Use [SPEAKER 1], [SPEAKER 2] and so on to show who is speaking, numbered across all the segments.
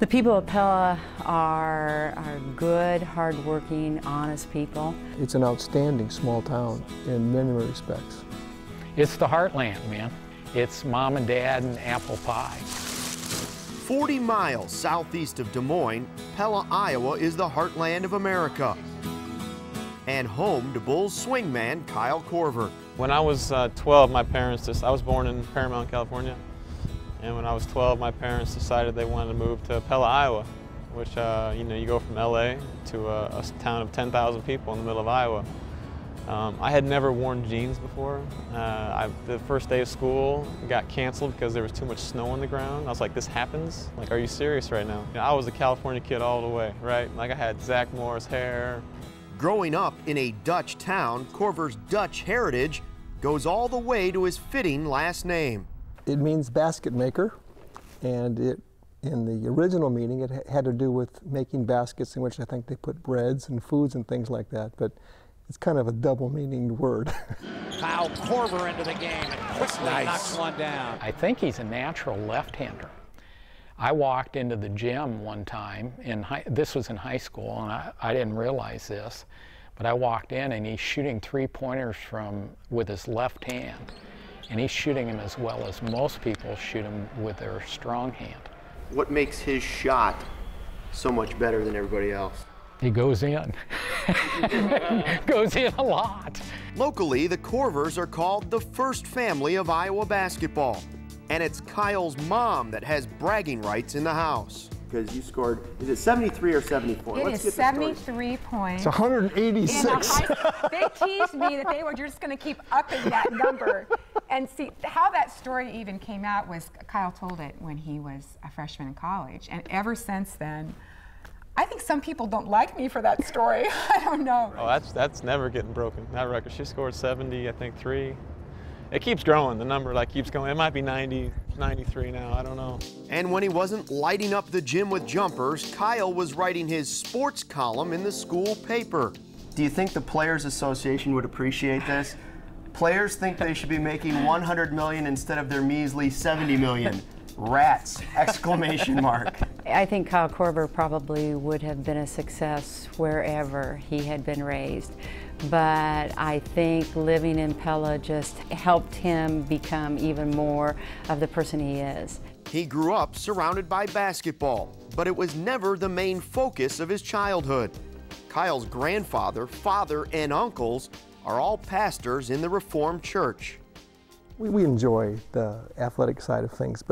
[SPEAKER 1] The people of Pella are good, hard-working, honest people.
[SPEAKER 2] It's an outstanding small town in many respects.
[SPEAKER 3] It's the heartland, man. It's mom and dad and apple pie.
[SPEAKER 4] 40 miles southeast of Des Moines, Pella, Iowa is the heartland of America and home to Bulls swingman Kyle Korver.
[SPEAKER 5] When I was 12, I was born in Paramount, California. And when I was 12, my parents decided they wanted to move to Pella, Iowa, which, you go from LA to a town of 10,000 people in the middle of Iowa. I had never worn jeans before. The first day of school got canceled because there was too much snow on the ground. I was like, this happens? Like, are you serious right now? I was a California kid all the way, right? Like, I had Zach Morris hair.
[SPEAKER 4] Growing up in a Dutch town, Korver's Dutch heritage goes all the way to his fitting last name.
[SPEAKER 2] It means basket maker, and in the original meaning it had to do with making baskets in which I think they put breads and foods and things like that, but it's kind of a double-meaning word.
[SPEAKER 6] Kyle Korver into the game and quickly knocks one down.
[SPEAKER 3] I think he's a natural left-hander. I walked into the gym one time, this was in high school, and I didn't realize this, but I walked in and he's shooting three-pointers with his left hand. And he's shooting them as well as most people shoot them with their strong hand.
[SPEAKER 4] What makes his shot so much better than everybody else?
[SPEAKER 3] He goes in. Goes in a lot.
[SPEAKER 4] Locally, the Korvers are called the first family of Iowa basketball. And it's Kyle's mom that has bragging rights in the house. Because you scored, is it 73 or 74?
[SPEAKER 7] It is 73 points.
[SPEAKER 2] It's 186.
[SPEAKER 7] They teased me that they were just going to keep upping that number. And see, how that story even came out was Kyle told it when he was a freshman in college. And ever since then, I think some people don't like me for that story. I don't know.
[SPEAKER 5] Oh, that's never getting broken, that record. She scored 70, I think 3. It keeps growing, the number keeps going. It might be 90, 93 now, I don't know.
[SPEAKER 4] And when he wasn't lighting up the gym with jumpers, Kyle was writing his sports column in the school paper. Do you think the Players Association would appreciate this? Players think they should be making $100 million instead of their measly $70 million. Rats! Exclamation mark.
[SPEAKER 1] I think Kyle Korver probably would have been a success wherever he had been raised. But I think living in Pella just helped him become even more of the person he is.
[SPEAKER 4] He grew up surrounded by basketball, but it was never the main focus of his childhood. Kyle's grandfather, father, and uncles are all pastors in the Reformed Church.
[SPEAKER 2] We enjoy the athletic side of things,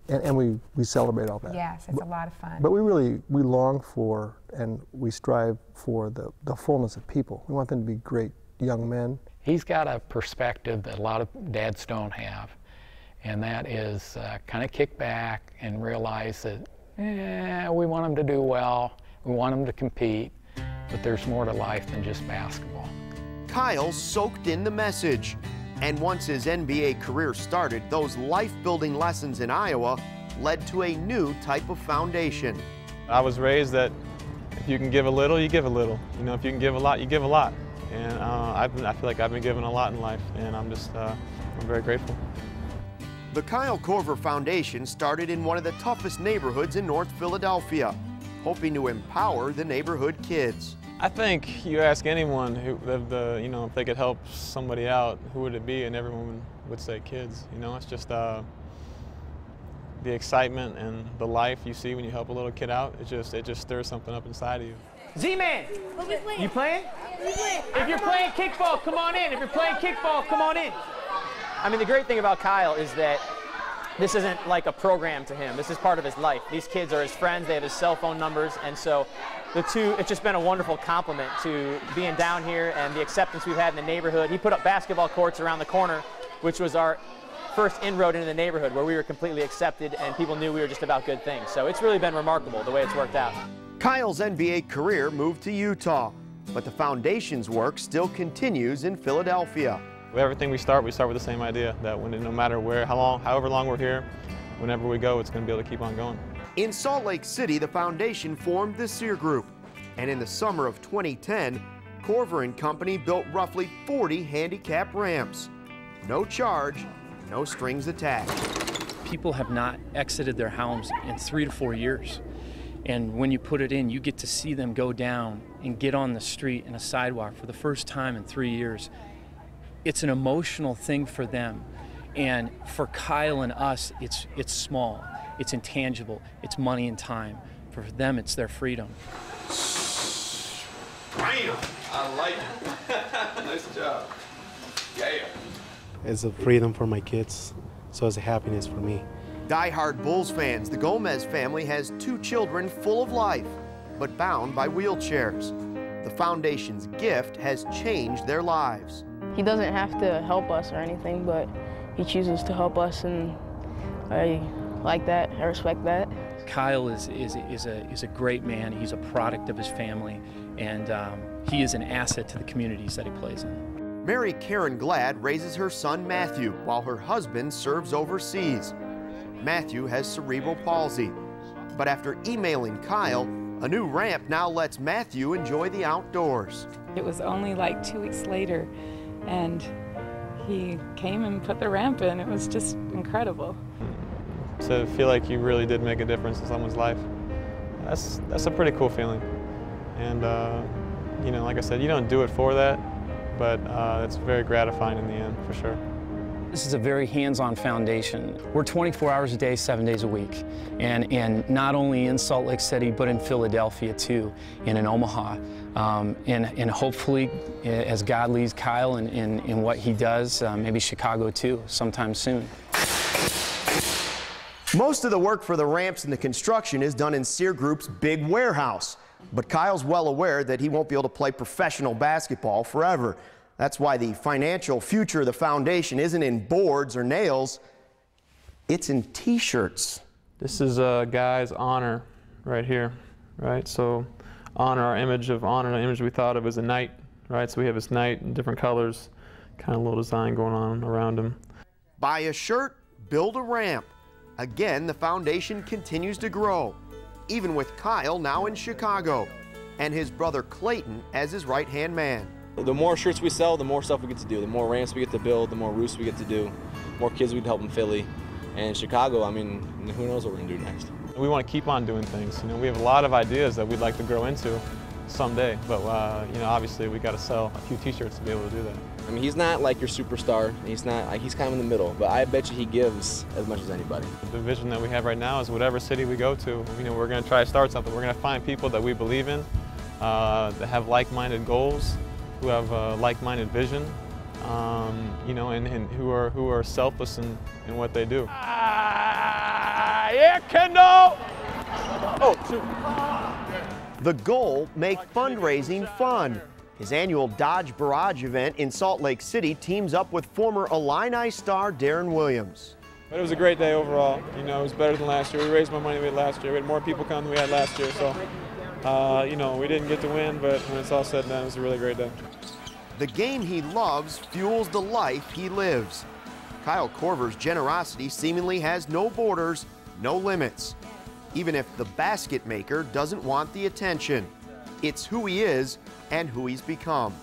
[SPEAKER 2] and we celebrate all that.
[SPEAKER 7] Yes, it's a lot of fun.
[SPEAKER 2] But we long for and we strive for the fullness of people. We want them to be great young men.
[SPEAKER 3] He's got a perspective that a lot of dads don't have, and that is kind of kick back and realize that we want them to do well, we want them to compete, but there's more to life than just basketball.
[SPEAKER 4] Kyle soaked in the message. And once his NBA career started, those life-building lessons in Iowa led to a new type of foundation.
[SPEAKER 5] I was raised that if you can give a little, you give a little. If you can give a lot, you give a lot. And I feel like I've been given a lot in life, and I'm very grateful.
[SPEAKER 4] The Kyle Korver Foundation started in one of the toughest neighborhoods in North Philadelphia, hoping to empower the neighborhood kids.
[SPEAKER 5] I think you ask anyone if they could help somebody out, who would it be? And everyone would say kids. It's just the excitement and the life you see when you help a little kid out. It just stirs something up inside of you.
[SPEAKER 6] Z-Man, you playing? If you're playing kickball, come on in. If you're playing kickball, come on in.
[SPEAKER 8] I mean, the great thing about Kyle is that this isn't like a program to him. This is part of his life. These kids are his friends. They have his cell phone numbers, and so it's just been a wonderful compliment to being down here and the acceptance we've had in the neighborhood. He put up basketball courts around the corner, which was our first inroad into the neighborhood where we were completely accepted and people knew we were just about good things. So it's really been remarkable the way it's worked out.
[SPEAKER 4] Kyle's NBA career moved to Utah, but the foundation's work still continues in Philadelphia.
[SPEAKER 5] Everything we start with the same idea, that no matter where, however long we're here, whenever we go, it's going to be able to keep on going.
[SPEAKER 4] In Salt Lake City, the foundation formed the Sear Group, and in the summer of 2010, Korver and Company built roughly 40 handicap ramps. No charge, no strings attached.
[SPEAKER 9] People have not exited their homes in 3 to 4 years. And when you put it in, you get to see them go down and get on the street and a sidewalk for the first time in 3 years. It's an emotional thing for them. And for Kyle and us, it's small, it's intangible, it's money and time. For them, it's their freedom.
[SPEAKER 10] Bam! I like it. Nice job. Yeah.
[SPEAKER 11] It's a freedom for my kids, so it's a happiness for me.
[SPEAKER 4] Die-hard Bulls fans, the Gomez family has 2 children full of life, but bound by wheelchairs. The foundation's gift has changed their lives.
[SPEAKER 12] He doesn't have to help us or anything, but he chooses to help us, and I like that. I respect that.
[SPEAKER 9] Kyle is a great man. He's a product of his family, and he is an asset to the communities that he plays in.
[SPEAKER 4] Mary Karen Glad raises her son Matthew while her husband serves overseas. Matthew has cerebral palsy, but after emailing Kyle, a new ramp now lets Matthew enjoy the outdoors.
[SPEAKER 13] It was only like 2 weeks later, and he came and put the ramp in. It was just incredible.
[SPEAKER 5] To feel like you really did make a difference in someone's life, that's a pretty cool feeling. And you know, like I said, you don't do it for that, but it's very gratifying in the end, for sure.
[SPEAKER 9] This is a very hands-on foundation. We're 24 hours a day, 7 days a week. And not only in Salt Lake City, but in Philadelphia too, and in Omaha. And hopefully, as God leads Kyle in what he does, maybe Chicago too, sometime soon.
[SPEAKER 4] Most of the work for the ramps and the construction is done in Sear Group's big warehouse. But Kyle's well aware that he won't be able to play professional basketball forever. That's why the financial future of the foundation isn't in boards or nails, it's in T-shirts.
[SPEAKER 5] This is a guy's honor right here, right? So honor, our image of honor, the image we thought of as a knight, right? So we have this knight in different colors, kind of a little design going on around him.
[SPEAKER 4] Buy a shirt, build a ramp. Again, the foundation continues to grow, even with Kyle now in Chicago, and his brother Clayton as his right-hand man.
[SPEAKER 14] The more shirts we sell, the more stuff we get to do. The more ramps we get to build, the more roofs we get to do, more kids we can help in Philly. And in Chicago, I mean, who knows what we're gonna do next.
[SPEAKER 5] We want to keep on doing things. You know, we have a lot of ideas that we'd like to grow into someday, but you know, obviously we got to sell a few T-shirts to be able to do that.
[SPEAKER 14] I mean, he's not like your superstar. He's not like, he's kind of in the middle, but I bet you he gives as much as anybody.
[SPEAKER 5] The vision that we have right now is whatever city we go to, you know, we're going to try to start something. We're going to find people that we believe in, that have like-minded goals, who have a like-minded vision, you know, and who are selfless in what they do.
[SPEAKER 4] Oh, shoot. The goal, make fundraising fun. His annual Dodge Barrage event in Salt Lake City teams up with former Illini star Darren Williams.
[SPEAKER 5] But it was a great day overall. You know, it was better than last year. We raised more money than we had last year. We had more people come than we had last year. So, you know, we didn't get to win, but when it's all said and done, it was a really great day.
[SPEAKER 4] The game he loves fuels the life he lives. Kyle Korver's generosity seemingly has no borders, no limits. Even if the basket maker doesn't want the attention. It's who he is and who he's become.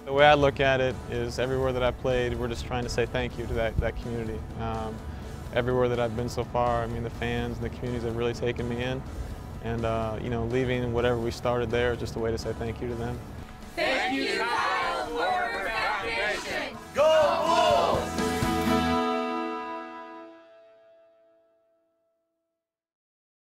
[SPEAKER 5] The way I look at it is everywhere that I've played, we're just trying to say thank you to that community. Everywhere that I've been so far, I mean, the fans and the communities have really taken me in. And, you know, leaving whatever we started there is just a way to say thank you to them.